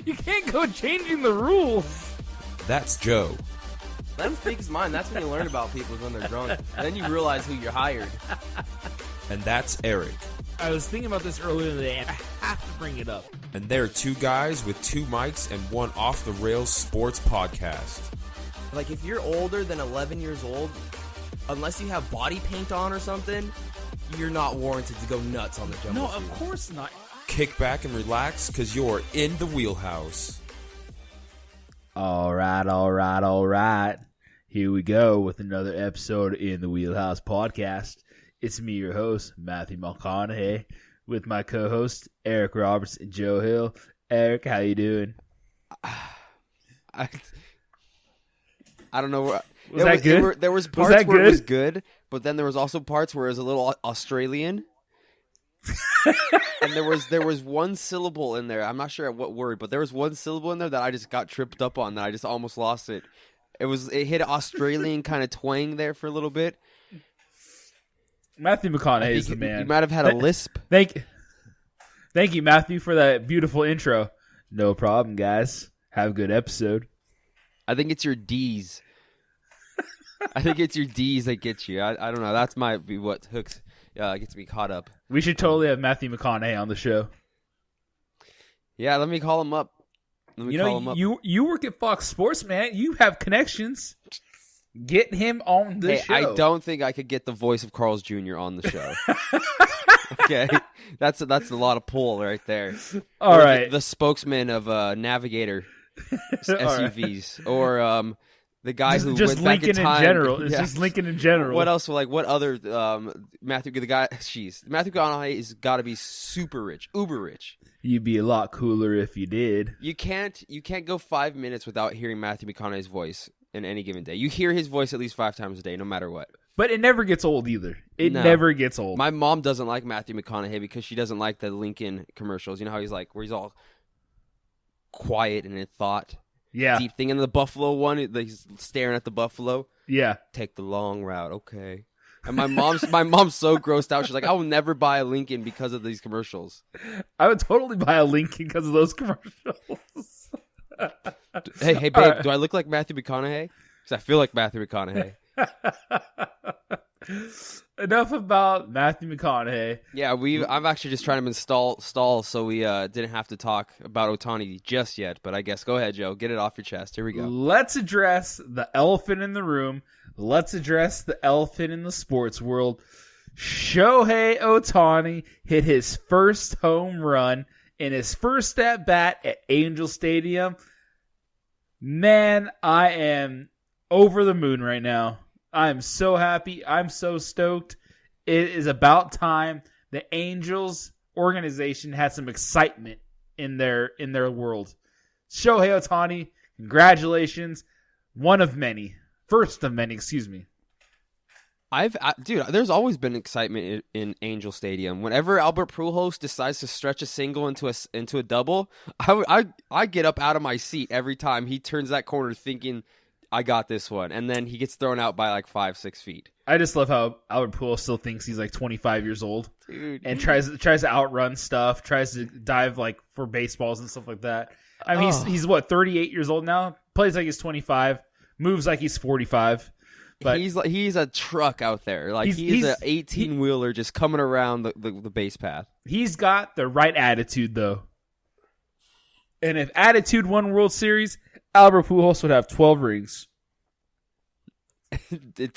You can't go changing the rules. That's Joe. Let him speak his mind. That's when you learn about people when they're drunk. And then you realize who you're hired. And that's Eric. I was thinking about this earlier today, and I have to bring it up. And they're two guys with two mics and one off-the-rails sports podcast. Like, if you're older than 11 years old, unless you have body paint on or something, you're not warranted to go nuts on the jumbo. No, series. of course not. Kick back and relax, because you're in the wheelhouse. All right. Here we go with another episode in the Wheelhouse Podcast. It's me, your host, Matthew McConaughey, with my co-hosts, Eric Roberts and Joe Hill. Eric, how you doing? I don't know. Was that good? There was parts where it was good, but then there was also parts where it was a little Australian. And there was one syllable in there. I'm not sure what word, but there was one syllable in there that I just got tripped up on. That I just almost lost it. It hit Australian kind of twang there for a little bit. Matthew McConaughey is the man. You might have had a lisp. Thank you, Matthew, for that beautiful intro. No problem, guys. Have a good episode. I think it's your D's. I think it's your D's that get you. I don't know. That's might be what gets me caught up. We should totally have Matthew McConaughey on the show. Yeah, let me call him up. You work at Fox Sports, man. You have connections. Get him on the show. I don't think I could get the voice of Carl's Jr. on the show. Okay, that's a lot of pull right there. All right, the spokesman of Navigator SUVs, or the guy who just went Lincoln back in time. In general. It's Yeah. just Lincoln in general. What else? Like what other Matthew McConaughey has got to be super rich, uber rich. You'd be a lot cooler if you did. You can't go 5 minutes without hearing Matthew McConaughey's voice in any given day. You hear his voice at least 5 times a day, no matter what. But it never gets old either. It No. never gets old. My mom doesn't like Matthew McConaughey because she doesn't like the Lincoln commercials. You know how he's like, where he's all quiet and in thought. Yeah. Deep thing. In the buffalo one, he's staring at the buffalo. Yeah. Take the long route, okay. And my mom's so grossed out. She's like, I will never buy a Lincoln because of these commercials. I would totally buy a Lincoln because of those commercials. Hey, babe, do I look like Matthew McConaughey? Because I feel like Matthew McConaughey. Enough about Matthew McConaughey. Yeah, I'm actually just trying to stall so we didn't have to talk about Ohtani just yet. But I guess go ahead, Joe. Get it off your chest. Here we go. Let's address the elephant in the room. Let's address the elephant in the sports world. Shohei Ohtani hit his first home run in his first at-bat at Angel Stadium. Man, I am over the moon right now. I am so happy. I'm so stoked. It is about time the Angels organization had some excitement in their world. Shohei Ohtani, congratulations. One of many. First of many, excuse me. Dude, there's always been excitement in Angel Stadium. Whenever Albert Pujols decides to stretch a single into a double, I get up out of my seat every time he turns that corner thinking, I got this one, and then he gets thrown out by like 5-6 feet. I just love how Albert Pujols still thinks he's like 25 years old, dude, and tries to outrun stuff, tries to dive like for baseballs and stuff like that. I mean, he's what, 38 years old now? Plays like he's 25, moves like he's 45. But he's a truck out there. Like he's an 18-wheeler just coming around the base path. He's got the right attitude though. And if attitude won World Series, Albert Pujols would have 12 rings.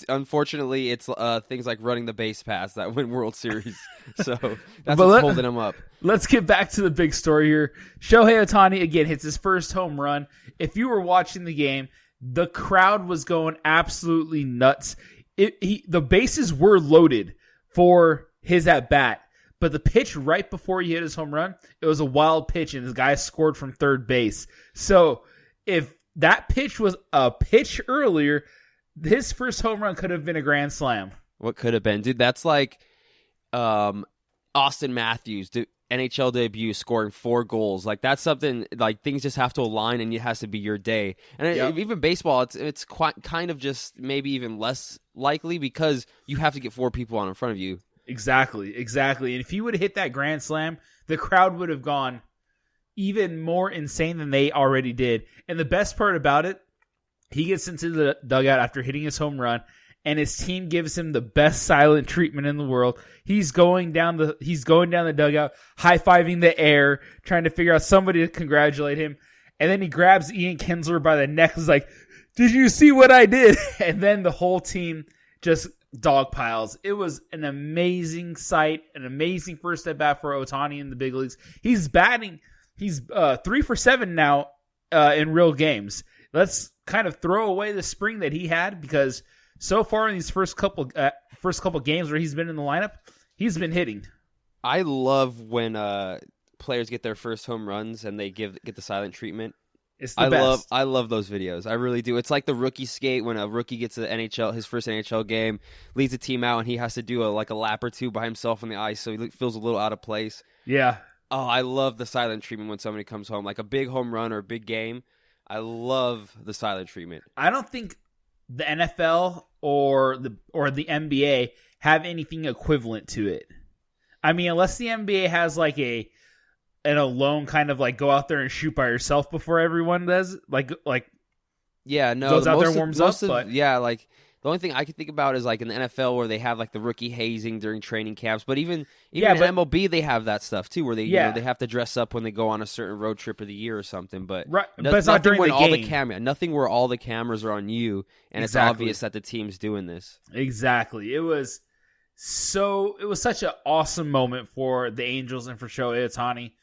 Unfortunately, it's things like running the base paths that win World Series. So that's what's holding him up. Let's get back to the big story here. Shohei Ohtani again hits his first home run. If you were watching the game, the crowd was going absolutely nuts. The bases were loaded for his at bat, but the pitch right before he hit his home run, it was a wild pitch, and the guy scored from third base. So if that pitch was a pitch earlier, his first home run could have been a grand slam. What could have been, dude? That's like Austin Matthews, NHL debut, scoring 4 goals. Like that's something. Like things just have to align, and it has to be your day. And even baseball, it's quite kind of just maybe even less likely because you have to get 4 people on in front of you. Exactly. And if he would have hit that grand slam, the crowd would have gone even more insane than they already did. And the best part about it, he gets into the dugout after hitting his home run, and his team gives him the best silent treatment in the world. He's going down the dugout, high-fiving the air, trying to figure out somebody to congratulate him. And then he grabs Ian Kinsler by the neck and is like, "Did you see what I did?" And then the whole team just dog piles. It was an amazing sight, an amazing first at bat for Ohtani in the big leagues. He's 3 for 7 now in real games. Let's kind of throw away the spring that he had, because so far in these first couple games where he's been in the lineup, he's been hitting. I love when players get their first home runs and they get the silent treatment. It's the best. I love those videos. I really do. It's like the rookie skate when a rookie gets his first NHL game, leads the team out, and he has to do a lap or two by himself on the ice, so he feels a little out of place. Yeah. Oh, I love the silent treatment when somebody comes home, like a big home run or a big game. I love the silent treatment. I don't think the NFL or the NBA have anything equivalent to it. I mean, unless the NBA has like an alone kind of like go out there and shoot by yourself before everyone does, like yeah, no, goes out there and warms up. Like the only thing I can think about is like in the NFL where they have like the rookie hazing during training camps, but even in MLB they have that stuff too, where they they have to dress up when they go on a certain road trip of the year or something. But right, but it's not during the game. Nothing where all the cameras are on you, and it's obvious that the team's doing this. Exactly. It was such an awesome moment for the Angels and for Shohei Ohtani.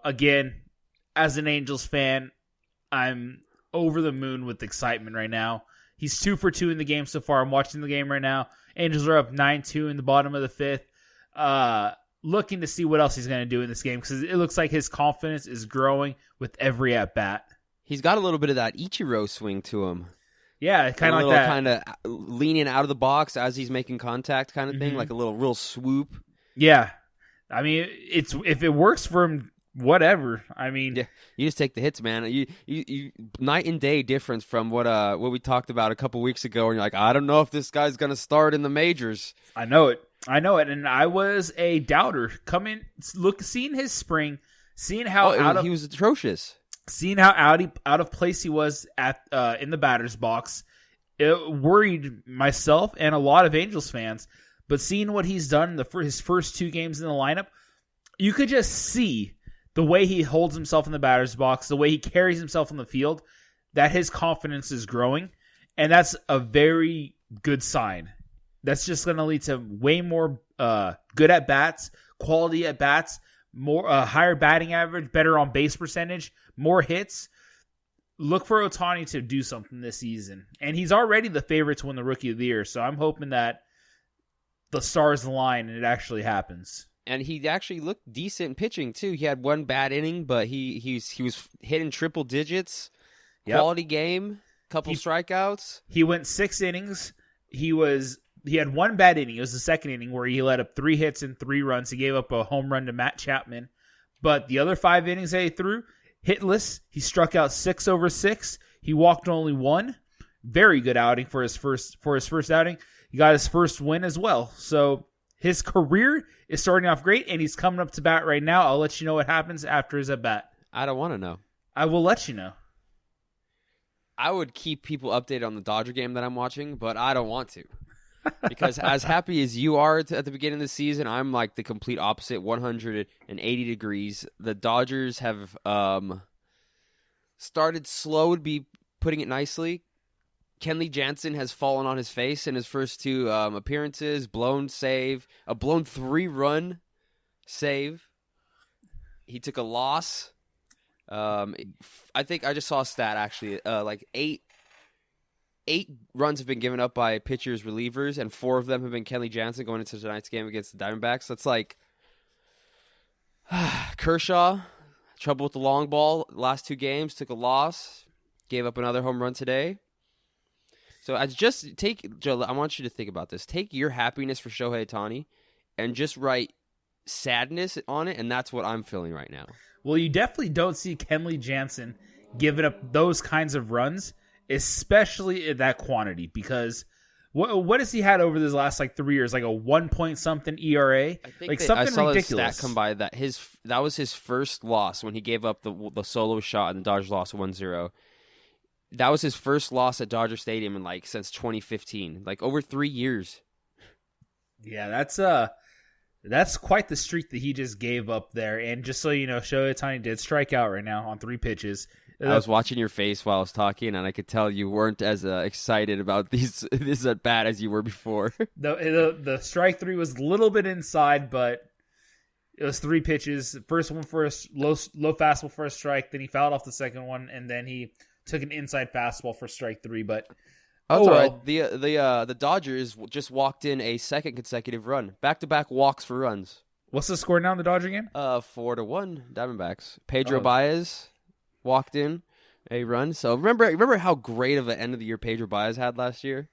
Again, as an Angels fan, I'm over the moon with excitement right now. He's 2 for 2 in the game so far. I'm watching the game right now. Angels are up 9-2 in the bottom of the 5th. Looking to see what else he's going to do in this game, because it looks like his confidence is growing with every at-bat. He's got a little bit of that Ichiro swing to him. Yeah, kind of like that. Kind of leaning out of the box as he's making contact kind of thing, like a little real swoop. Yeah. I mean, if it works for him, whatever. I mean, yeah, you just take the hits, man. You night and day difference from what we talked about a couple weeks ago, and you're like, I don't know if this guy's gonna start in the majors. I know it, and I was a doubter. Seeing his spring, seeing how he was atrocious, seeing how out of place he was at in the batter's box, it worried myself and a lot of Angels fans. But seeing what he's done for his first 2 games in the lineup, you could just see the way he holds himself in the batter's box, the way he carries himself on the field, that his confidence is growing. And that's a very good sign. That's just going to lead to way more good at-bats, quality at-bats, more higher batting average, better on base percentage, more hits. Look for Ohtani to do something this season. And he's already the favorite to win the Rookie of the Year, so I'm hoping that the stars align and it actually happens. And he actually looked decent pitching too. He had 1 bad inning, but he was hitting triple digits. Yep. Quality game, couple strikeouts. He went 6 innings. He had 1 bad inning. It was the second inning where he let up 3 hits and 3 runs. He gave up a home run to Matt Chapman. But the other 5 innings that he threw, hitless. He struck out 6 over 6. He walked only 1. Very good outing for his first outing. He got his first win as well. So his career is starting off great, and he's coming up to bat right now. I'll let you know what happens after his at bat. I don't want to know. I will let you know. I would keep people updated on the Dodger game that I'm watching, but I don't want to. Because as happy as you are at the beginning of the season, I'm like the complete opposite, 180 degrees. The Dodgers have started slow, to be putting it nicely. Kenley Jansen has fallen on his face in his first 2 appearances. Blown save. A blown 3-run save. He took a loss. I think I just saw a stat, actually. Like 8 runs have been given up by pitchers' relievers, and 4 of them have been Kenley Jansen going into tonight's game against the Diamondbacks. That's like Kershaw, trouble with the long ball. Last 2 games, took a loss. Gave up another home run today. So Joe, I want you to think about this. Take your happiness for Shohei Ohtani and just write sadness on it, and that's what I'm feeling right now. Well, you definitely don't see Kenley Jansen giving up those kinds of runs, especially in that quantity, because What has he had over these last 3 years? Like a 1 point something ERA? I think Like I something saw ridiculous. a stat come by that that was his first loss when he gave up the solo shot and the Dodgers lost 1-0. That was his first loss at Dodger Stadium in since 2015, over 3 years. Yeah, that's quite the streak that he just gave up there. And just so you know, Shohei Ohtani did strike out right now on 3 pitches. I was watching your face while I was talking, and I could tell you weren't as excited about this at bat as you were before. The strike 3 was a little bit inside, but it was 3 pitches. First one for a low fastball for a strike, then he fouled off the second one, and then he took an inside fastball for strike 3. But That's all well. right. The Dodgers just walked in a second consecutive run, back-to-back walks for runs. What's the score now in the Dodger game? 4-1 Diamondbacks. Pedro Baez walked in a run. So remember how great of an end of the year Pedro Baez had last year?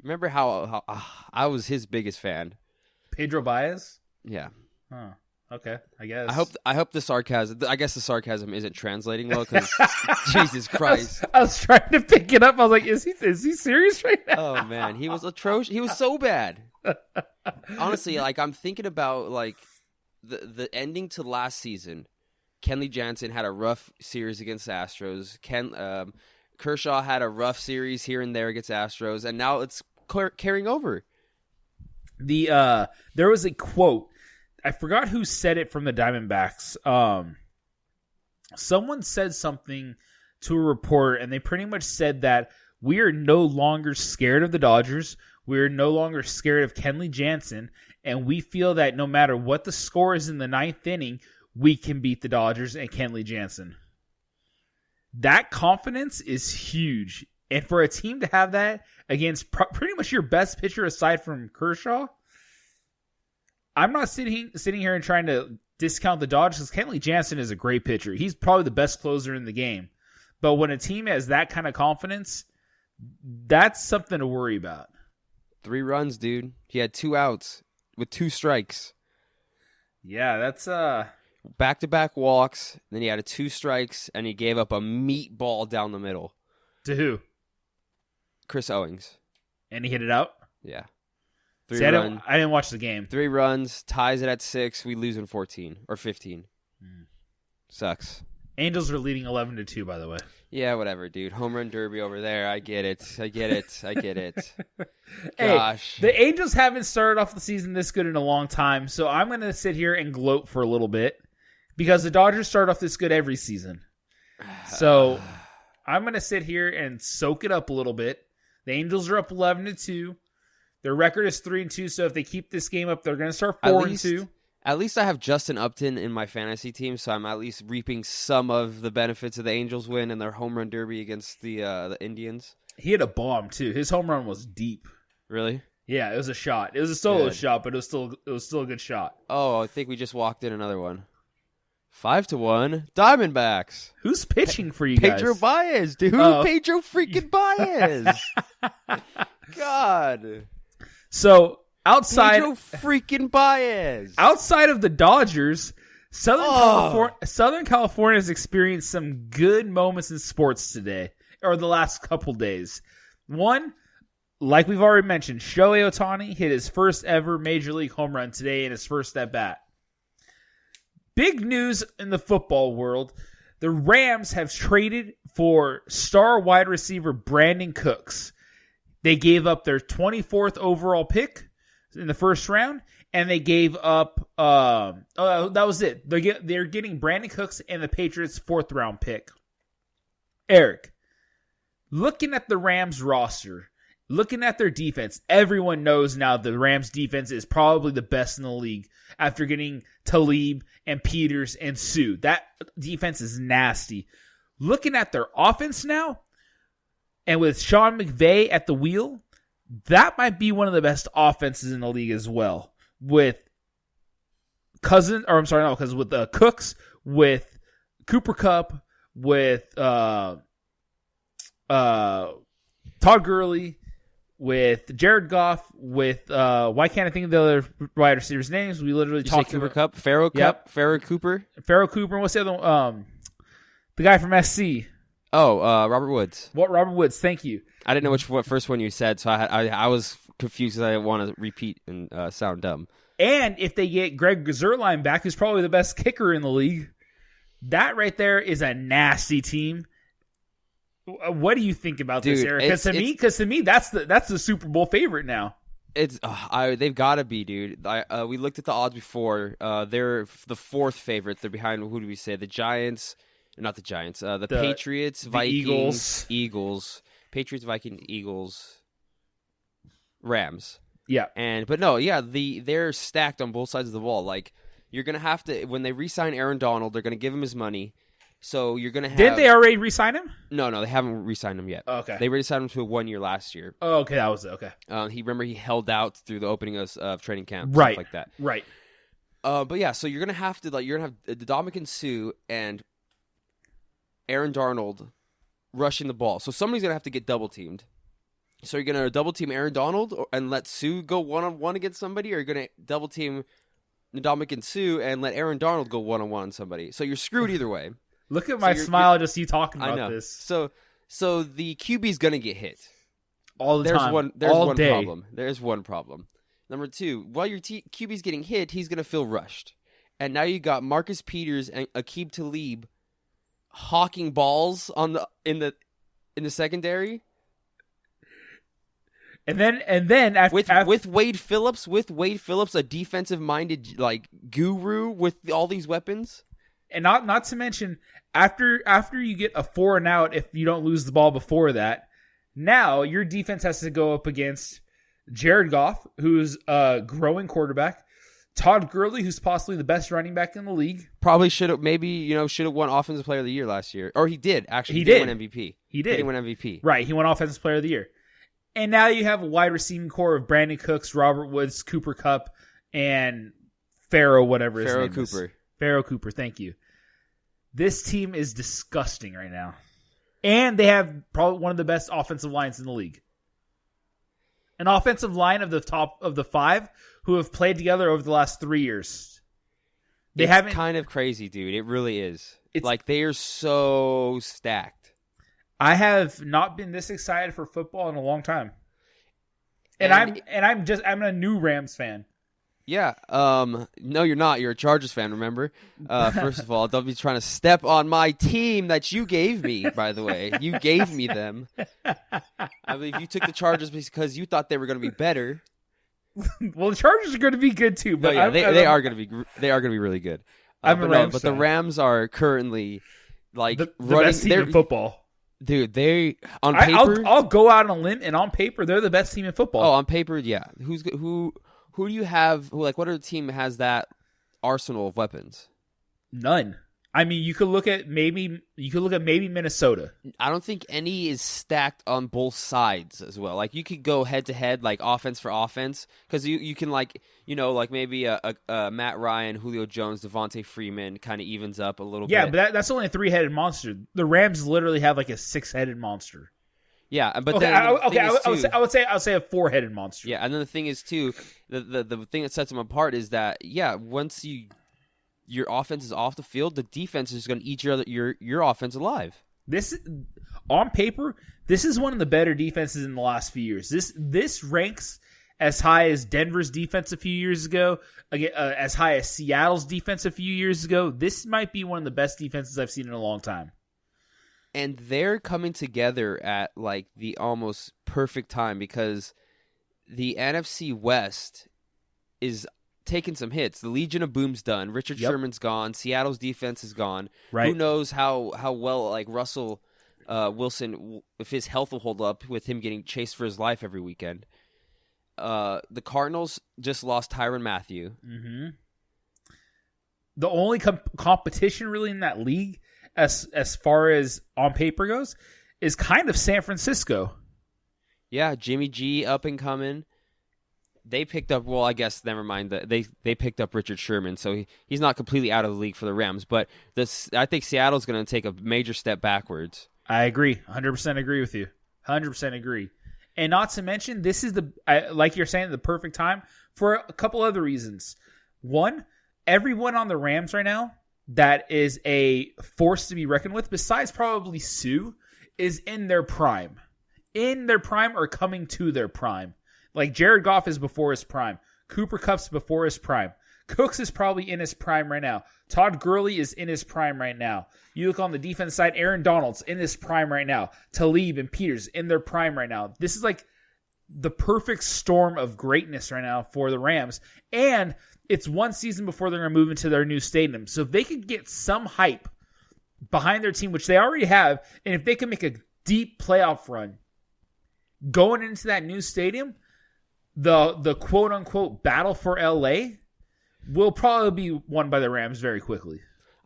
Remember how I was his biggest fan. Pedro Baez? Yeah. Huh. Okay, I guess. I hope the sarcasm. I guess the sarcasm isn't translating well because Jesus Christ. I was trying to pick it up. I was like, is he serious right now? Oh man, he was atrocious. He was so bad. Honestly, I'm thinking about the ending to last season. Kenley Jansen had a rough series against the Astros. Kershaw had a rough series here and there against Astros, and now it's carrying over. There was a quote. I forgot who said it from the Diamondbacks. Someone said something to a reporter, and they pretty much said that we are no longer scared of the Dodgers. We are no longer scared of Kenley Jansen, and we feel that no matter what the score is in the 9th inning, we can beat the Dodgers and Kenley Jansen. That confidence is huge. And for a team to have that against pretty much your best pitcher aside from Kershaw, I'm not sitting here and trying to discount the Dodgers because Kenley Jansen is a great pitcher. He's probably the best closer in the game. But when a team has that kind of confidence, that's something to worry about. 3 runs, dude. He had 2 outs with 2 strikes. Yeah, that's Back-to-back walks, then he had 2 strikes, and he gave up a meatball down the middle. to who? Chris Owings. And he hit it out? Yeah. I didn't watch the game. 3 runs, ties it at 6. We lose in 14 or 15. Sucks. Angels are leading 11-2, by the way. Yeah, whatever, dude. Home run derby over there. I get it. Hey, Gosh. the Angels haven't started off the season this good in a long time, so I'm going to sit here and gloat for a little bit because the Dodgers start off this good every season. So I'm going to sit here and soak it up a little bit. The Angels are up 11-2. Their record is 3-2, so if they keep this game up, they're going to start 4-2. At least I have Justin Upton in my fantasy team, so I'm at least reaping some of the benefits of the Angels win and their home run derby against the Indians. He hit a bomb too. His home run was deep. Really? Yeah, it was a shot. It was a solo shot, but it was still a good shot. Oh, I think we just walked in another one. 5-1 Diamondbacks. Who's pitching for you guys? Pedro Baez, dude. Oh. Pedro freaking Baez. God. So outside Pedro freaking Baez. Outside of the Dodgers, Southern California has experienced some good moments in sports today, or the last couple days. One, like we've already mentioned, Shohei Ohtani hit his first ever Major League home run today in his first at-bat. Big news in the football world. The Rams have traded for star wide receiver Brandin Cooks. They gave up their 24th overall pick in the first round, and they gave up that was it. They're getting Brandin Cooks and the Patriots' 4th round pick. Eric, looking at the Rams roster, looking at their defense, everyone knows now the Rams defense is probably the best in the league after getting Talib and Peters and Sue. That defense is nasty. Looking at their offense now, and with Sean McVay at the wheel, that might be one of the best offenses in the league as well. With with Cooks, with Cooper Kupp, with Todd Gurley, with Jared Goff, with why can't I think of the other wide receivers' names? We literally talked Cooper about Kupp, Farrell Yep. Kupp, Farrah Cooper. Farrell Cooper. And what's the other one? The guy from SC. Robert Woods. What Robert Woods? Thank you. I didn't know what first one you said, so I was confused because I didn't want to repeat and sound dumb. And if they get Greg Zerline back, who's probably the best kicker in the league, that right there is a nasty team. What do you think about this, Eric? Because to me, that's the Super Bowl favorite now. They've got to be, dude. We looked at the odds before. They're the fourth favorite. They're behind, who do we say? The Giants. Not the Giants. The Patriots, Vikings, Eagles. Patriots, Vikings, Eagles, Rams. Yeah. They're stacked on both sides of the ball. Like, you're going to have to, when they re-sign Aaron Donald, they're going to give him his money. So you're going to have... Didn't they already re-sign him? No, they haven't re-signed him yet. Oh, okay. They re-signed him to a 1 year last year. Oh, okay, that was it. Okay. He held out through the opening of training camp, right, stuff like that. Right. So you're going to have to, you're going to have Ndamukong Suh and Aaron Donald rushing the ball. So somebody's going to have to get double-teamed. So you're going to double-team Aaron Donald and let Suh go one-on-one against somebody, or you're going to double-team Ndamukong Suh and let Aaron Donald go one-on-one on somebody. So you're screwed either way. Look at my smile just you talking about I know. this. So the QB's going to get hit. All the time. There's all one day. problem. There's one problem. Number two, while your QB's getting hit, he's going to feel rushed. And now you got Marcus Peters and Aqib Talib hawking balls in the secondary. And then after with Wade Phillips, a defensive-minded guru with all these weapons. And not to mention, after you get a 4 and out, if you don't lose the ball before that, now your defense has to go up against Jared Goff, who's a growing quarterback, Todd Gurley, who's possibly the best running back in the league. Probably should have won Offensive Player of the Year last year, or he did actually. He did win MVP. He did win MVP. Right, he won Offensive Player of the Year. And now you have a wide receiving core of Brandon Cooks, Robert Woods, Cooper Kupp, and Pharaoh Cooper. Thank you. This team is disgusting right now. And they have probably one of the best offensive lines in the league. An offensive line of the top of the 5 who have played together over the last 3 years. It's kind of crazy, dude. It really is. They are so stacked. I have not been this excited for football in a long time. And I'm a new Rams fan. Yeah. No, you're not. You're a Chargers fan, remember? First of all, don't be trying to step on my team that you gave me, by the way. You gave me them. I believe you took the Chargers because you thought they were going to be better. Well, the Chargers are going to be good too, but they are going to be really good. But the Rams are currently the running best team in football. Dude, they on paper. I'll go out on a limb, and on paper, they're the best team in football. Oh, on paper, yeah. Who do you have? What other team has that arsenal of weapons? None. I mean, you could look at maybe Minnesota. I don't think any is stacked on both sides as well. Like you could go head to head, like offense for offense, because you can maybe a Matt Ryan, Julio Jones, Devontae Freeman kind of evens up a little bit. Yeah, but that's only a 3-headed monster. The Rams literally have like a 6-headed monster. Yeah, but okay, then I would say a 4-headed monster. Yeah, and then the thing is too, the thing that sets them apart is that once your offense is off the field, the defense is going to eat your offense alive. This on paper, this is one of the better defenses in the last few years. This ranks as high as Denver's defense a few years ago, as high as Seattle's defense a few years ago. This might be one of the best defenses I've seen in a long time. And they're coming together at like the almost perfect time because the NFC West is taking some hits. The Legion of Boom's done. Richard Sherman's gone. Seattle's defense is gone. Right. Who knows how well like Russell Wilson, if his health will hold up with him getting chased for his life every weekend. The Cardinals just lost Tyrann Mathieu. Mm-hmm. The only competition really in that league, as far as on paper goes, is kind of San Francisco. Yeah, Jimmy G up and coming. They picked up, well, I guess, never mind. They picked up Richard Sherman, so he's not completely out of the league for the Rams. But I think Seattle's going to take a major step backwards. I agree. 100% agree with you. 100% agree. And not to mention, this is like you're saying, the perfect time for a couple other reasons. One, everyone on the Rams right now that is a force to be reckoned with, besides probably Sue, is in their prime. In their prime or coming to their prime. Like Jared Goff is before his prime. Cooper Kupp's before his prime. Cooks is probably in his prime right now. Todd Gurley is in his prime right now. You look on the defense side, Aaron Donald's in his prime right now. Talib and Peters in their prime right now. This is like the perfect storm of greatness right now for the Rams. And it's one season before they're going to move into their new stadium. So if they could get some hype behind their team, which they already have, and if they can make a deep playoff run going into that new stadium, the quote-unquote battle for LA will probably be won by the Rams very quickly.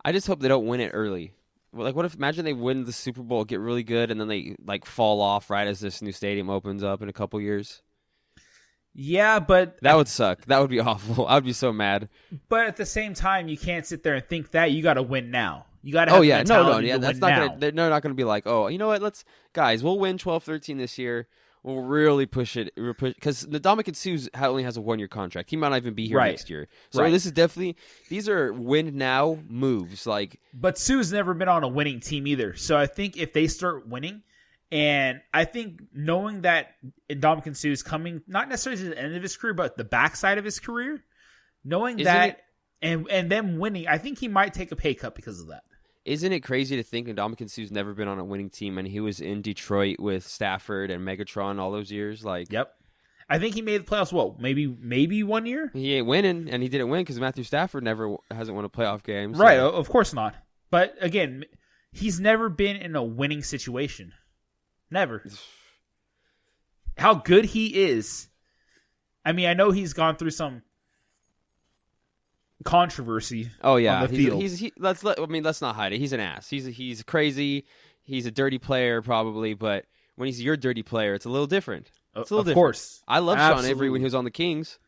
I just hope they don't win it early. Like, what if, imagine they win the Super Bowl, get really good, and then they, like, fall off right as this new stadium opens up in a couple years? Yeah, but... That would suck. That would be awful. I would be so mad. But at the same time, you can't sit there and think that. You got to win now. You got to have yeah, no, yeah, that's not now. gonna. They're not going to be like, oh, you know what? Guys, we'll win 12-13 this year. We'll really push it. Because Ndamukong Suh only has a 1-year contract. He might not even be here next year. So this is definitely, these are win now moves. Like, but Suh's never been on a winning team either. So I think if they start winning, and I think knowing that Ndamukong Suh is coming, not necessarily to the end of his career, but the backside of his career, knowing that and them winning, I think he might take a pay cut because of that. Isn't it crazy to think Ndamukong Suh's never been on a winning team, and he was in Detroit with Stafford and Megatron all those years? Like, yep. I think he made the playoffs, maybe 1 year? He ain't winning, and he didn't win because Matthew Stafford hasn't won a playoff game. So. Right, of course not. But, again, he's never been in a winning situation. Never. How good he is. I mean, I know he's gone through some controversy. Oh yeah, on the field. Let's not hide it. He's an ass. He's crazy. He's a dirty player probably, but when he's your dirty player, it's a little different. It's a little different. Of course, I love Sean Avery when he was on the Kings.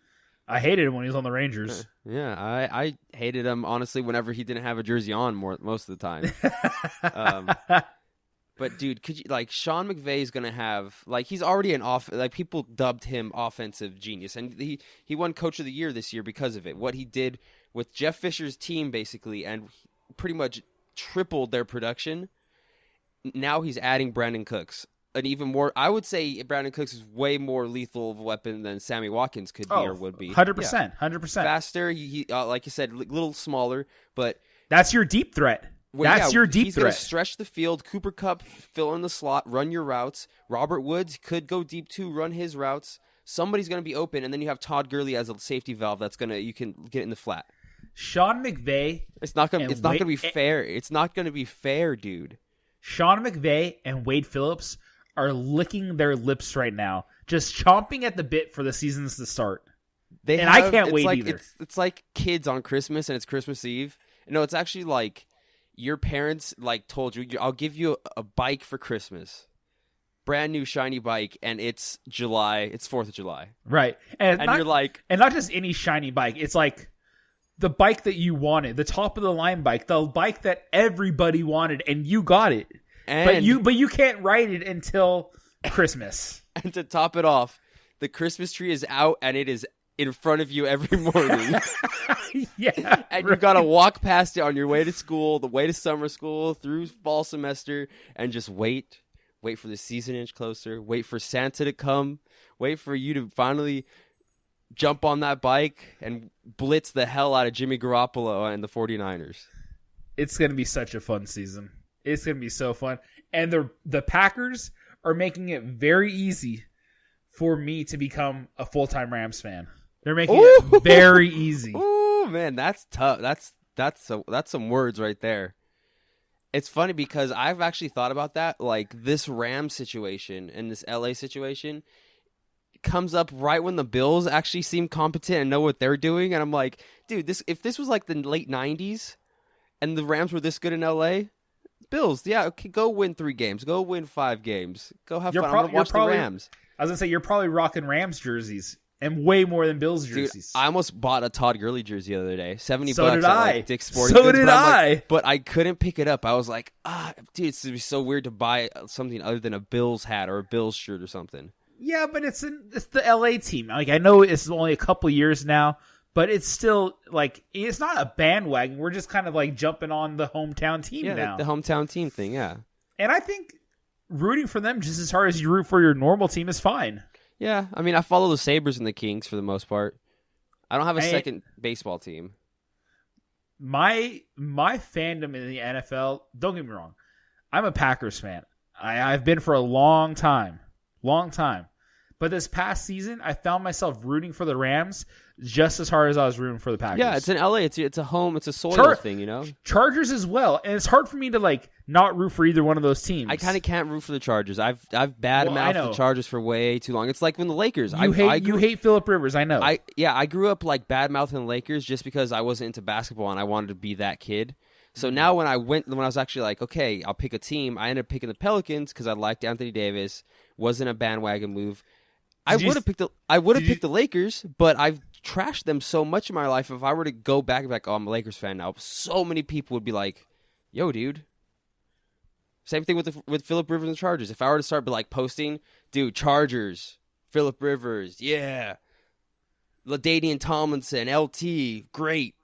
I hated him when he was on the Rangers. Yeah, I hated him honestly whenever he didn't have a jersey on most of the time. But dude, could you Sean McVay's gonna have he's already people dubbed him offensive genius, and he won Coach of the Year this year because of it. What he did with Jeff Fisher's team basically, and pretty much tripled their production. Now he's adding Brandin Cooks, an even more. I would say Brandin Cooks is way more lethal of a weapon than Sammy Watkins could be or would be. 100%, 100%. Faster, he like you said, a little smaller, but that's your deep threat. That's your deep he's threat. He's going to stretch the field. Cooper Kupp, fill in the slot, run your routes. Robert Woods could go deep too, run his routes. Somebody's going to be open, and then you have Todd Gurley as a safety valve you can get in the flat. Sean McVay. It's not going to be fair. It's not going to be fair, dude. Sean McVay and Wade Phillips are licking their lips right now, just chomping at the bit for the seasons to start. I can't wait either. It's like kids on Christmas, and it's Christmas Eve. No, it's actually like your parents told you, I'll give you a bike for Christmas. Brand new shiny bike, and it's July. It's 4th of July. Right. And you're like... And not just any shiny bike. It's like the bike that you wanted. The top-of-the-line bike. The bike that everybody wanted, and you got it. But you can't ride it until Christmas. And to top it off, the Christmas tree is out, and it is in front of you every morning. Yeah. And you got to walk past it on your way to school, the way to summer school, through fall semester, and just wait for the season inch closer, wait for Santa to come, wait for you to finally jump on that bike and blitz the hell out of Jimmy Garoppolo and the 49ers. It's going to be such a fun season. It's going to be so fun. And the Packers are making it very easy for me to become a full-time Rams fan. They're making it very easy. Oh man, that's tough. That's some words right there. It's funny because I've actually thought about that. This Rams situation and this LA situation comes up right when the Bills actually seem competent and know what they're doing, and I'm like, dude, if this was the late '90s and the Rams were this good in LA, Bills, yeah, okay, go win 3 games, go win 5 games, go have fun. I'm gonna watch the Rams. I was gonna say you're probably rocking Rams jerseys. And way more than Bills jerseys. Dude, I almost bought a Todd Gurley jersey the other day. $70 so did I. At Dick's Sporting so Goods. Did I. But I couldn't pick it up. I was like, dude, it's gonna be so weird to buy something other than a Bills hat or a Bills shirt or something. Yeah, but it's the LA team. I know it's only a couple years now, but it's still it's not a bandwagon. We're just kind of jumping on the hometown team now. The hometown team thing, yeah. And I think rooting for them just as hard as you root for your normal team is fine. Yeah, I mean, I follow the Sabres and the Kings for the most part. I don't have a second baseball team. My fandom in the NFL, don't get me wrong, I'm a Packers fan. I've been for a long time. But this past season, I found myself rooting for the Rams just as hard as I was rooting for the Packers. Yeah, it's in LA. It's a home. It's a soil thing, you know? Chargers as well. And it's hard for me to, like, not root for either one of those teams. I kind of can't root for the Chargers. I've bad-mouthed the Chargers for way too long. It's like when the Lakers. You hate Phillip Rivers, I know. I grew up, like, bad-mouthing the Lakers just because I wasn't into basketball and I wanted to be that kid. So now when I was actually like, okay, I'll pick a team, I ended up picking the Pelicans because I liked Anthony Davis. Wasn't a bandwagon move. I would have picked the Lakers, but I've trashed them so much in my life. If I were to go back and be like, oh, I'm a Lakers fan now, so many people would be like, yo, dude. Same thing with Phillip Rivers and the Chargers. If I were to start like posting, dude, Chargers, Phillip Rivers, yeah, LaDainian Tomlinson, LT, great.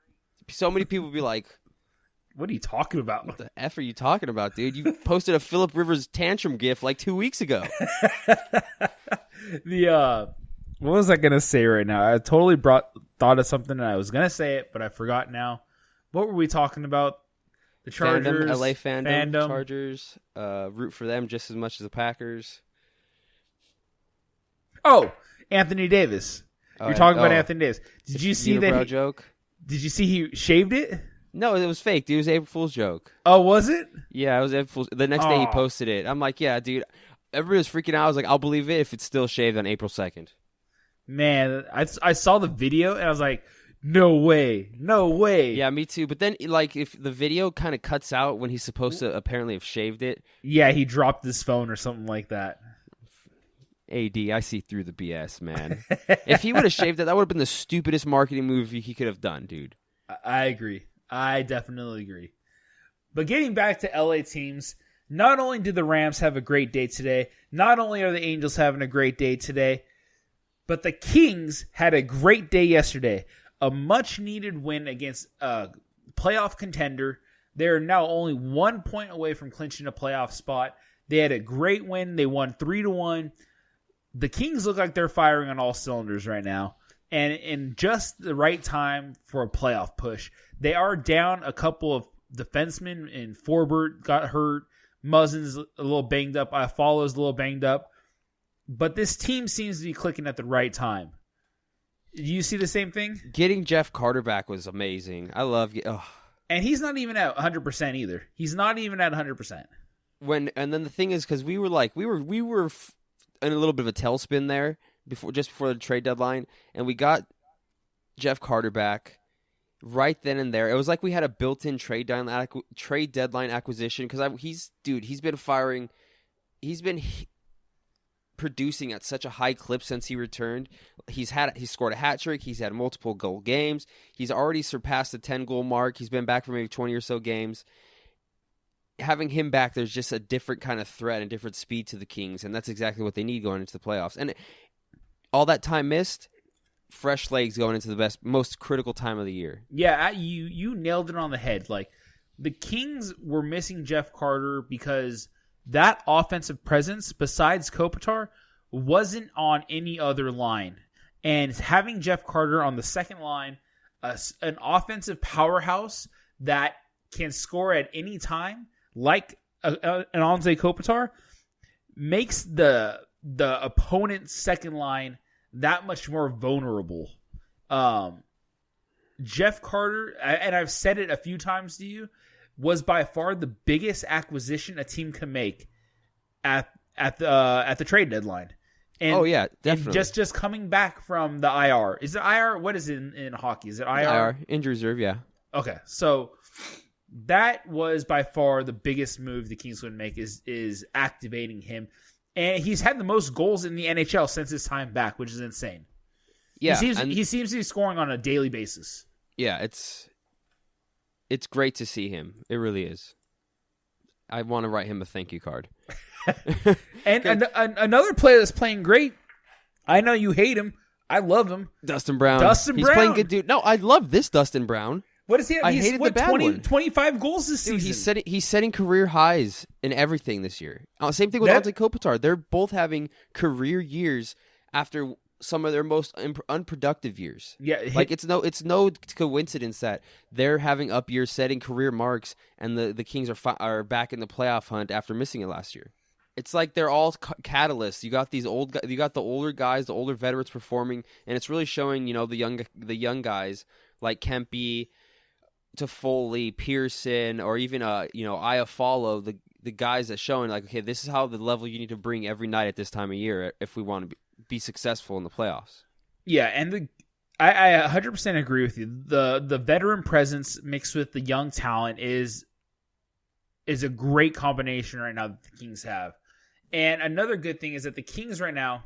So many people would be like, what are you talking about? What the F are you talking about, dude? You posted a Phillip Rivers tantrum gif like 2 weeks ago. What was I gonna say right now? I totally thought of something and I was gonna say it, but I forgot now. What were we talking about? The Chargers, LA fandom, Chargers. Root for them just as much as the Packers. Oh, Anthony Davis. You're talking about Anthony Davis. Did you see that joke? Did you see he shaved it? No, it was fake. Dude, it was April Fool's joke. Oh, was it? Yeah, it was April Fool's. The next day he posted it. I'm like, yeah, dude. Everybody was freaking out. I was like, I'll believe it if it's still shaved on April 2nd. Man, I saw the video and I was like, no way. Yeah, me too. But then, like, if the video kind of cuts out when he's supposed to apparently have shaved it. Yeah, he dropped his phone or something like that. AD, I see through the BS, man. If he would have shaved it, that would have been the stupidest marketing move he could have done, dude. I agree. I definitely agree. But getting back to LA teams, not only did the Rams have a great day today, not only are the Angels having a great day today, but the Kings had a great day yesterday. A much-needed win against a playoff contender. They're now only 1 point away from clinching a playoff spot. They had a great win. They won 3-1. The Kings look like they're firing on all cylinders right now. And in just the right time for a playoff push. They are down a couple of defensemen, and Forbert got hurt. Muzzin's a little banged up. Iafalo's a little banged up. But this team seems to be clicking at the right time. Do you see the same thing? Getting Jeff Carter back was amazing. I love it. And he's not even at 100% either. He's not even at 100%. And then the thing is, because we were in a little bit of a tailspin there just before the trade deadline, and we got Jeff Carter back right then and there. It was like we had a built-in trade deadline acquisition because he's been firing. He's been producing at such a high clip since he returned. He's scored a hat trick. He's had multiple goal games. He's already surpassed the 10-goal mark. He's been back for maybe 20 or so games. Having him back, there's just a different kind of threat and different speed to the Kings, and that's exactly what they need going into the playoffs. And all that time missed, fresh legs going into the most critical time of the year. Yeah, you nailed it on the head. Like, the Kings were missing Jeff Carter because that offensive presence, besides Kopitar, wasn't on any other line. And having Jeff Carter on the second line, an offensive powerhouse that can score at any time, like an Anze Kopitar, makes the opponent's second line that much more vulnerable. Jeff Carter, and I've said it a few times to you, was by far the biggest acquisition a team can make at the trade deadline. And, oh yeah, definitely. And just coming back from the IR. Is it IR? What is it in hockey? Is it IR? IR, injury reserve, yeah. Okay, so that was by far the biggest move the Kings would make is activating him. And he's had the most goals in the NHL since his time back, which is insane. Yeah, he seems to be scoring on a daily basis. Yeah, it's great to see him. It really is. I want to write him a thank you card. And another player that's playing great. I know you hate him. I love him. Dustin Brown. He's playing good, dude. No, I love this Dustin Brown. What is he? I He's hated what, the bad 20, one. 25 goals this Dude, season. he's setting career highs in everything this year. Same thing with That- Ante Kopitar. They're both having career years after some of their most unproductive years. Yeah, Like it's no coincidence that they're having up years, setting career marks, and the Kings are back in the playoff hunt after missing it last year. It's like they're all catalysts. You got the older guys, the older veterans performing, and it's really showing the young guys like Kempe, Toffoli, Pearson, or even Iafallo, the guys that showing like, okay, this is how the level you need to bring every night at this time of year if we want to be successful in the playoffs. Yeah, and I 100% agree with you. The veteran presence mixed with the young talent is a great combination right now that the Kings have. And another good thing is that the Kings right now,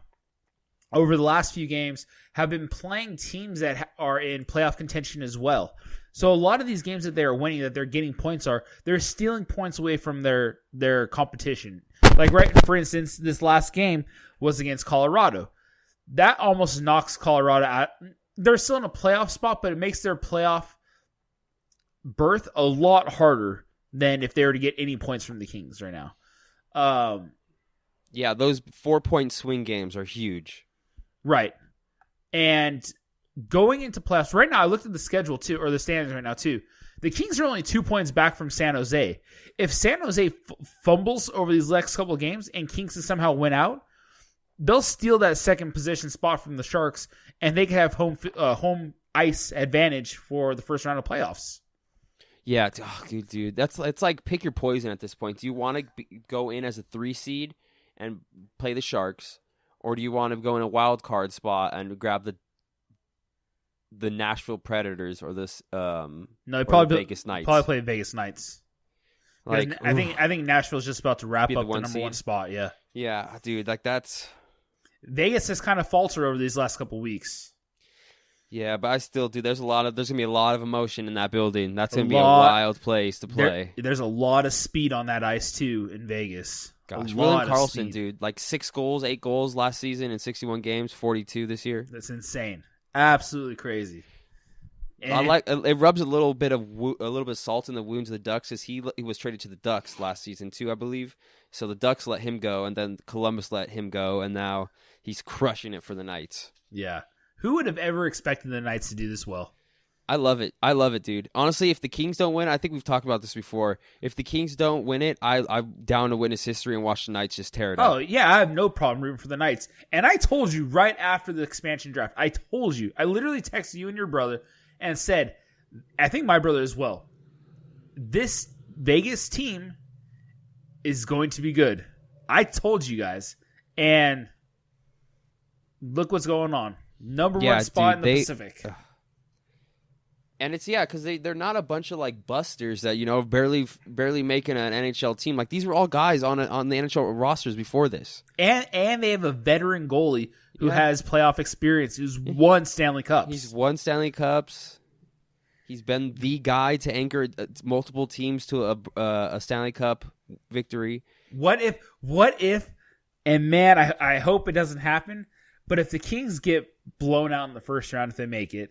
over the last few games, have been playing teams that are in playoff contention as well. So a lot of these games that they are winning, that they're getting points they're stealing points away from their competition. Like, right, for instance, this last game was against Colorado. That almost knocks Colorado out. They're still in a playoff spot, but it makes their playoff berth a lot harder than if they were to get any points from the Kings right now. Yeah, those 4-point swing games are huge. Right. And going into playoffs, right now I looked at the schedule too, or the standings right now too. The Kings are only 2 points back from San Jose. If San Jose fumbles over these next couple of games and Kings can somehow win out, they'll steal that second position spot from the Sharks, and they can have home ice advantage for the first round of playoffs. Yeah, dude, it's like pick your poison at this point. Do you want to go in as a 3 seed and play the Sharks, or do you want to go in a wild card spot and grab the Nashville Predators or this Vegas Knights? Probably play Vegas Knights. Like, I think Nashville's just about to wrap up the number seed. 1 spot. Yeah, dude, like that's. Vegas has kind of faltered over these last couple weeks. Yeah, but I still do. There's gonna be a lot of emotion in that building. That's gonna be a wild place to play. There's a lot of speed on that ice too in Vegas. Gosh, William Karlsson, dude, like 8 goals last season in 61 games, 42 this year. That's insane. Absolutely crazy. And it rubs a little bit of salt in the wounds of the Ducks, as he was traded to the Ducks last season too, I believe. So the Ducks let him go, and then Columbus let him go, and now he's crushing it for the Knights. Yeah. Who would have ever expected the Knights to do this well? I love it, dude. Honestly, if the Kings don't win, I think we've talked about this before. If the Kings don't win it, I'm down to witness history and watch the Knights just tear it up. Oh, yeah, I have no problem rooting for the Knights. And I told you right after the expansion draft, I literally texted you and your brother and said, I think my brother as well, this Vegas team is going to be good. I told you guys. And look what's going on. Number 1 spot in the Pacific. And it's because they're not a bunch of like busters that barely making an NHL team. Like these were all guys on the NHL rosters before this. And they have a veteran goalie who has playoff experience, who's won Stanley Cups. He's won Stanley Cups. He's been the guy to anchor multiple teams to a Stanley Cup victory. What if? And man, I hope it doesn't happen. But if the Kings get blown out in the first round, if they make it,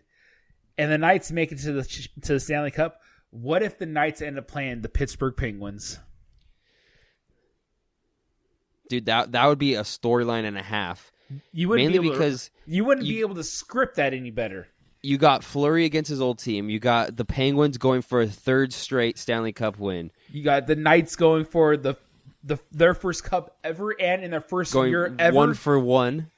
and the Knights make it to the Stanley Cup, what if the Knights end up playing the Pittsburgh Penguins? Dude, that would be a storyline and a half. You wouldn't Mainly because you wouldn't be able to script that any better. You got Fleury against his old team. You got the Penguins going for a 3rd straight Stanley Cup win. You got the Knights going for their first cup ever, and in their first year ever. 1 for 1.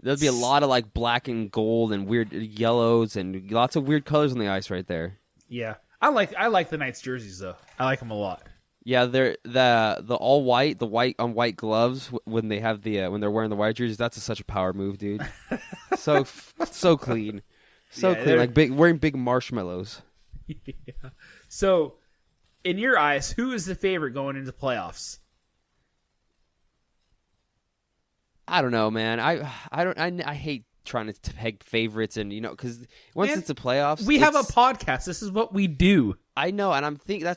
There'll be a lot of like black and gold and weird yellows and lots of weird colors on the ice right there. Yeah, I like the Knights jerseys though. I like them a lot. Yeah, they're the all white, the white on white gloves when they have when they're wearing the white jerseys. That's such a power move, dude. so clean, clean, like wearing big marshmallows. Yeah. So, in your eyes, who is the favorite going into playoffs? I don't know, man. I hate trying to peg favorites, and because once it's the playoffs, we have a podcast. This is what we do. I know, and I'm thinking I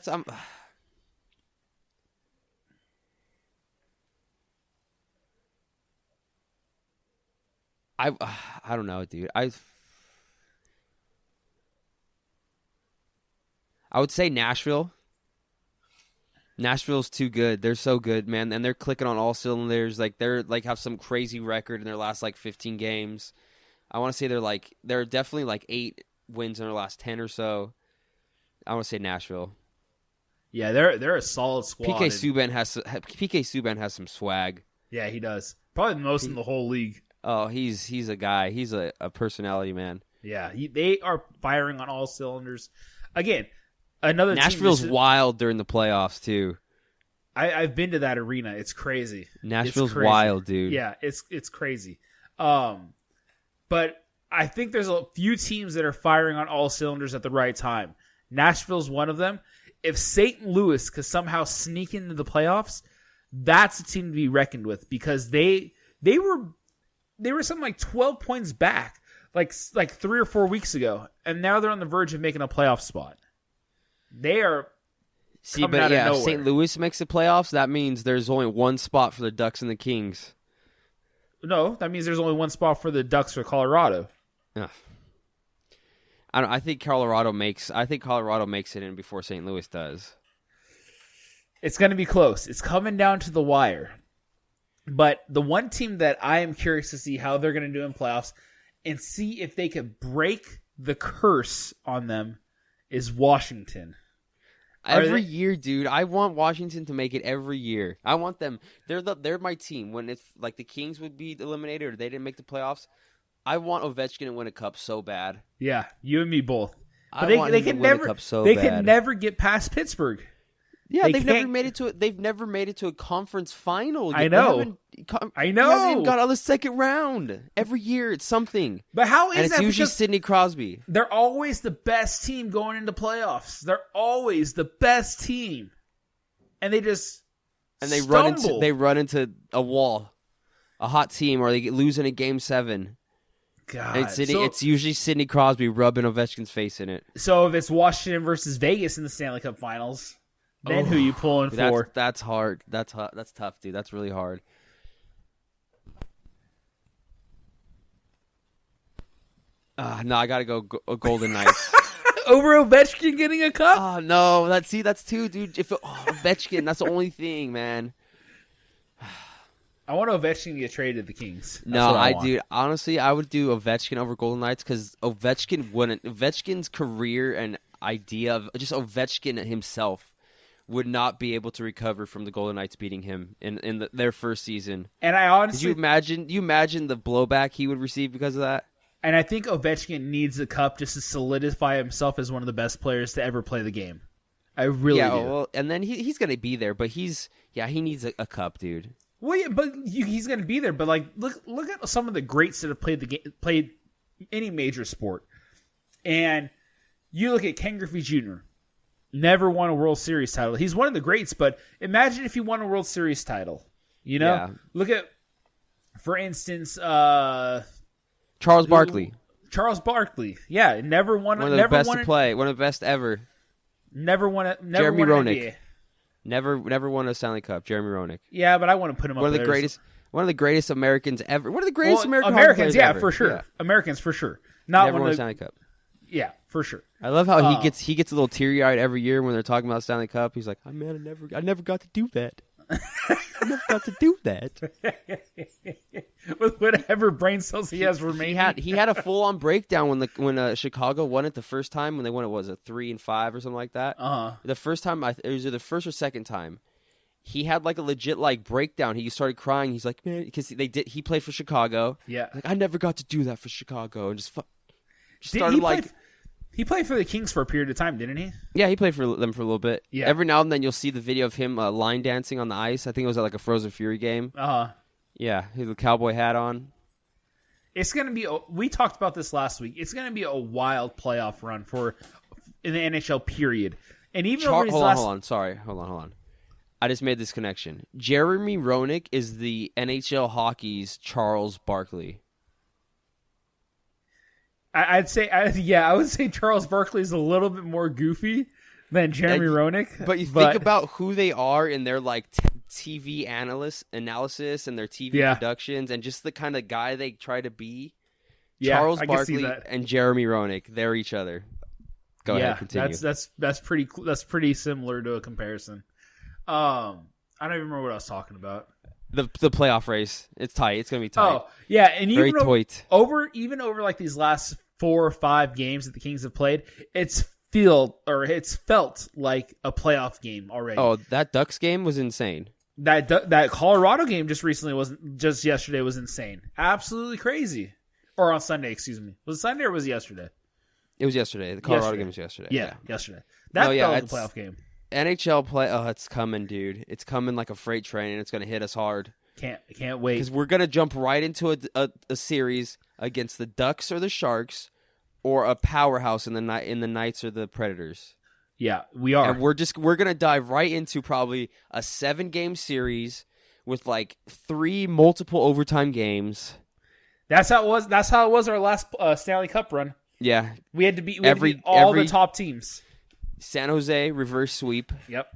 don't know, dude. I would say Nashville. Nashville's too good. They're so good, man, and they're clicking on all cylinders. Like they're like have some crazy record in their last like 15 games. I want to say they're definitely like 8 wins in their last 10 or so. I want to say Nashville. Yeah, they're a solid squad. PK Subban has some swag. Yeah, he does. Probably the most in the whole league. Oh, he's a guy. He's a personality, man. Yeah, they are firing on all cylinders. Again, another Nashville's team wild during the playoffs too. I've been to that arena. It's crazy. Nashville's wild, dude. Yeah, it's crazy. But I think there's a few teams that are firing on all cylinders at the right time. Nashville's one of them. If St. Louis could somehow sneak into the playoffs, that's a team to be reckoned with because they were something like 12 points back like 3 or 4 weeks ago, and now they're on the verge of making a playoff spot. They are coming out of nowhere. If St. Louis makes the playoffs, that means there's only one spot for the Ducks and the Kings. No, that means there's only one spot for the Ducks or Colorado. Ugh. I think Colorado makes it in before St. Louis does. It's going to be close. It's coming down to the wire. But the one team that I am curious to see how they're going to do in playoffs and see if they could break the curse on them is Washington. Every year, dude, I want Washington to make it every year. I want them. They're my team. When if like the Kings would be eliminated or they didn't make the playoffs, I want Ovechkin to win a cup so bad. Yeah, you and me both. But they can never get past Pittsburgh. Yeah, they've never made it to a conference final. I know. They haven't even got out of the second round. Every year it's something. But how is that? And it's usually Sidney Crosby. They're always the best team going into playoffs. They're always the best team. And they just run into a wall. A hot team, or they lose in a game 7. God, it's usually Sidney Crosby rubbing Ovechkin's face in it. So if it's Washington versus Vegas in the Stanley Cup Finals, then who are you pulling for? That's hard. That's tough, dude. That's really hard. No, I gotta go Golden Knights. Over Ovechkin getting a cup? Oh no, that's two, dude. Ovechkin, that's the only thing, man. I want Ovechkin to get traded to the Kings. Dude. Honestly, I would do Ovechkin over Golden Knights because Ovechkin's career and idea of just Ovechkin himself would not be able to recover from the Golden Knights beating him in their first season. And I honestly, did you imagine the blowback he would receive because of that? And I think Ovechkin needs a cup just to solidify himself as one of the best players to ever play the game. I really do. Well, and then he's going to be there, but he needs a cup, dude. Well, yeah, but he's going to be there. But like, look at some of the greats that have played any major sport, and you look at Ken Griffey Jr. Never won a World Series title. He's one of the greats, but imagine if he won a World Series title. You know, Look at, for instance, Charles Barkley. Charles Barkley, yeah, never won. One of the best to play. One of the best ever. Never won it. Jeremy Roenick. Never won a Stanley Cup. Jeremy Roenick. Yeah, but I want to put him up there. One of the greatest Americans ever. One of the greatest Americans, ever. For sure. Yeah. Americans, for sure. Never won a Stanley Cup. Yeah, for sure. I love how he gets a little teary eyed every year when they're talking about Stanley Cup. He's like, "Oh man, I never got to do that. I never got to do that." With whatever brain cells he has remaining. He had a full on breakdown when Chicago won it the first time when they won it. Was it 3-5 or something like that? The first time, it was either the first or second time. He had like a legit breakdown. He started crying. He's like, man, because he played for Chicago. Yeah, like I never got to do that for Chicago, and just started He played for the Kings for a period of time, didn't he? Yeah, he played for them for a little bit. Yeah. Every now and then you'll see the video of him line dancing on the ice. I think it was at like a Frozen Fury game. Yeah, he had the cowboy hat on. It's going to be. We talked about this last week. It's going to be a wild playoff run in the NHL period. And even hold on. Sorry, hold on. I just made this connection. Jeremy Roenick is the NHL hockey's Charles Barkley. I would say Charles Barkley is a little bit more goofy than Jeremy Roenick. But think about who they are in their TV analysis and their TV productions, and just the kind of guy they try to be. Charles Barkley and Jeremy Roenick, they're each other. Go ahead, continue. That's pretty similar to a comparison. I don't even remember what I was talking about. The playoff race. It's tight. It's gonna be tight. Oh yeah, and Very even tight. over like these last 4 or 5 games that the Kings have played, it's felt like a playoff game already. Oh, that Ducks game was insane. That Colorado game just yesterday was insane. Absolutely crazy. Or on Sunday, excuse me. Was it Sunday or was it yesterday? It was yesterday. The Colorado game was yesterday. Yeah, yesterday. That felt like a playoff game. NHL play. Oh, it's coming, dude. It's coming like a freight train, and it's going to hit us hard. Can't wait. Because we're going to jump right into a series against the Ducks or the Sharks, or a powerhouse in the Knights or the Predators. Yeah, we are. And we're going to dive right into probably a 7-game series with like 3 multiple overtime games. That's how it was our last Stanley Cup run. Yeah, we had to beat all the top teams. San Jose reverse sweep. Yep.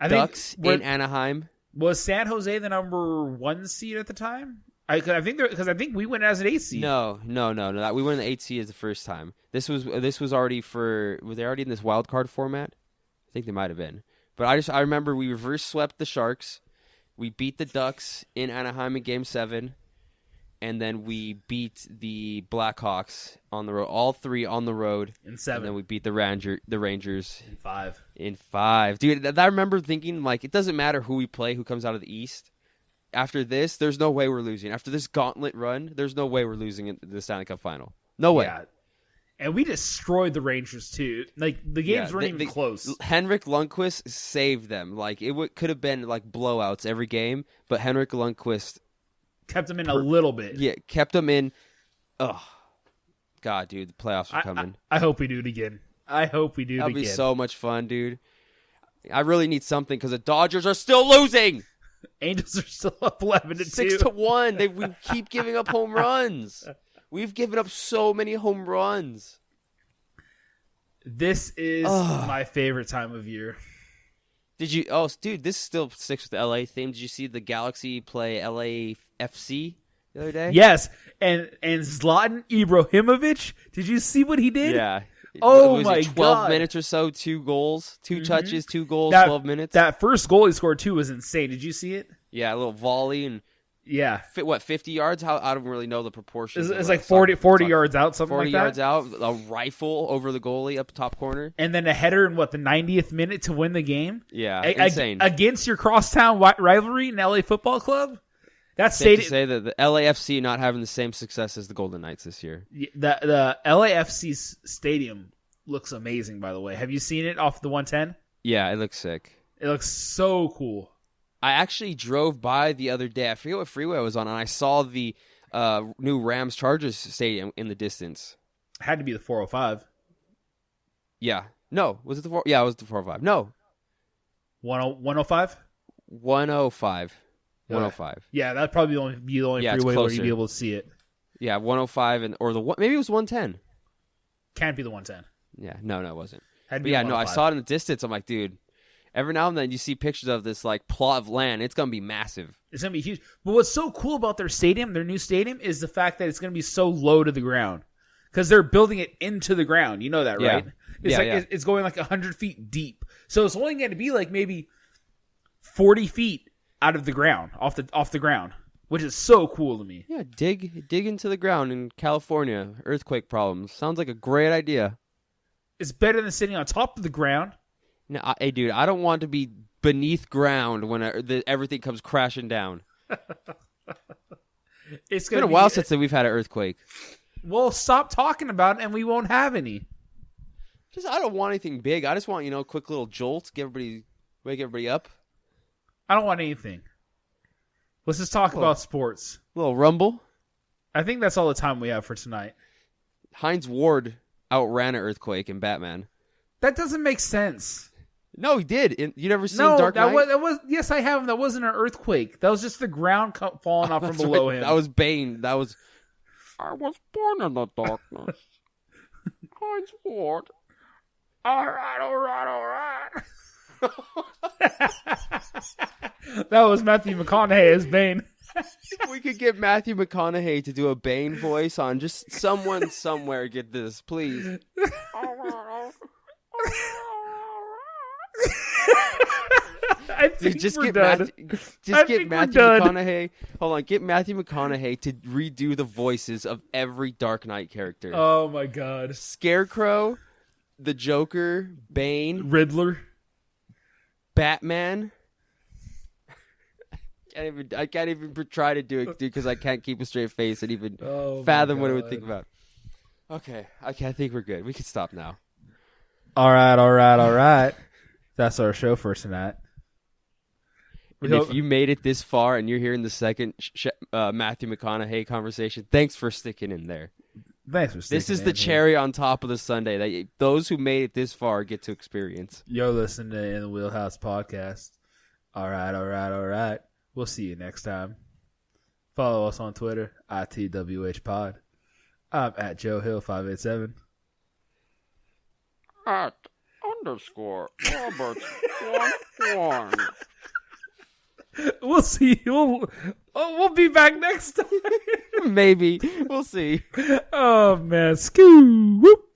Ducks in Anaheim. Was San Jose the number 1 seed at the time? I think we went as an 8 seed. No. We went in the 8 seed as the first time. This was already were they already in this wild card format? I think they might have been. But I remember we reverse swept the Sharks. We beat the Ducks in Anaheim in Game 7. And then we beat the Blackhawks on the road, all 3 on the road. In 7. And then we beat the Rangers. In 5. In 5. Dude, I remember thinking, like, it doesn't matter who we play, who comes out of the East. After this, there's no way we're losing. After this gauntlet run, there's no way we're losing in the Stanley Cup final. No way. Yeah. And we destroyed the Rangers, too. Like, the games weren't even close. Henrik Lundqvist saved them. Like, it could have been, like, blowouts every game, but Henrik Lundqvist kept them in a little bit. Yeah, kept them in. Oh, God, dude, the playoffs are coming. I hope we do it again. That'll be so much fun, dude. I really need something because the Dodgers are still losing. Angels are still up 11-2. 6-1. We keep giving up home runs. We've given up so many home runs. This is my favorite time of year. Did you? Oh, dude, this still sticks with the LA theme. Did you see the Galaxy play LAFC the other day? Yes, and Zlatan Ibrahimovic. Did you see what he did? Yeah. Oh my 12 God. minutes or so, 2 goals, 2 touches, 2 goals, 12 minutes. That first goal he scored too was insane. Did you see it? Yeah, a little volley and 50 yards? I don't really know the proportions. It's like 40 yards out, something like that. 40 yards out, a rifle over the goalie up top corner. And then a header in the 90th minute to win the game? Yeah, insane. Against your crosstown rivalry in LA Football Club? That's safe to say that the LAFC not having the same success as the Golden Knights this year. The LAFC's stadium looks amazing, by the way. Have you seen it off the 110? Yeah, it looks sick. It looks so cool. I actually drove by the other day. I forget what freeway I was on, and I saw the new Rams Chargers stadium in the distance. It had to be the 405. Yeah. No. Was it the 4? Yeah, it was the 405. No. 105? 105. 105. Yeah, that'd probably be the only freeway where you'd be able to see it. Yeah, 105 or maybe it was 110. Can't be the 110. Yeah, no, it wasn't. Had to be no, I saw it in the distance. I'm like, dude, every now and then you see pictures of this like plot of land. It's gonna be massive. It's gonna be huge. But what's so cool about their new stadium, is the fact that it's gonna be so low to the ground because they're building it into the ground. You know that, right? It's going like 100 feet deep, so it's only going to be like maybe 40 feet out of the ground, off the ground, which is so cool to me. Yeah, dig into the ground in California. Earthquake problems. Sounds like a great idea. It's better than sitting on top of the ground. No, hey, dude, I don't want to be beneath ground when everything comes crashing down. It's been a while since we've had an earthquake. Well, stop talking about it, and we won't have any. I don't want anything big. I just want, a quick little jolt, wake everybody up. I don't want anything. Let's just talk about sports. A little rumble. I think that's all the time we have for tonight. Hines Ward outran an earthquake in Batman. That doesn't make sense. No, he did. You never seen Dark Knight? Yes, I have. That wasn't an earthquake. That was just the ground falling off from below him. That was Bane. That was... I was born in the darkness. Hines Ward. All right. That was Matthew McConaughey as Bane. If we could get Matthew McConaughey to do a Bane voice on just someone somewhere, get this, please. All I think Dude, just we're get done. Matthew McConaughey. Hold on, get Matthew McConaughey to redo the voices of every Dark Knight character. Oh my god. Scarecrow, the Joker, Bane, Riddler. Batman. I can't even try to do it, dude, because I can't keep a straight face and even fathom what it would think about. Okay, I think we're good. We can stop now. All right. That's our show for tonight. And if you made it this far and you're hearing the second Matthew McConaughey conversation, thanks for sticking in there. Thanks for sticking This is the cherry on top of the sundae that those who made it this far get to experience. You're listening to In the Wheelhouse podcast. All right. We'll see you next time. Follow us on Twitter, ITWHpod. I'm at Joe Hill 587. At _Roberts11. We'll see. We'll be back next time. Maybe. We'll see. Oh man, skoo. Whoop.